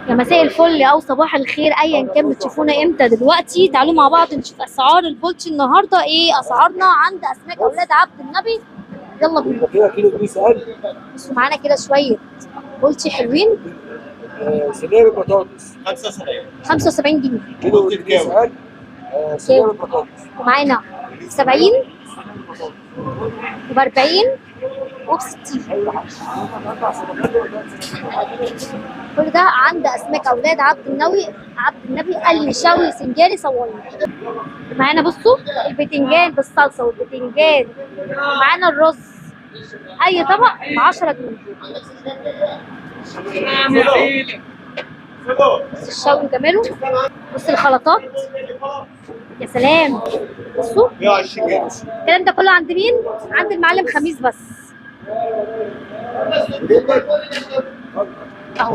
يا مساء الفل او صباح الخير ايا كان بتشوفونا امتى دلوقتي. تعالوا مع بعض نشوف اسعار البولتي النهارده ايه اسعارنا عند اسماك اولاد عبد النبي. يلا بينا. كده كيلو بيسأل. بصوا معانا كده شويه بولتي حلوين. صينية بالبطاطس 75 جنيه كيلو بيسأل. صينية بالبطاطس ومعانا 70 وب 40 وب 60. كل ده عند اسماك اولاد عبد النبي قلي شوي سنجاري صواني. معانا بصوا البتنجان بالصلصه والبتنجان، معانا الرز اي طبق ب 10 جنيه. بص الشوي جماله، بص الخلطات يا سلام. بصوا 120 جنيه. الكلام ده كله عند مين؟ عند المعلم خميس بس اهو.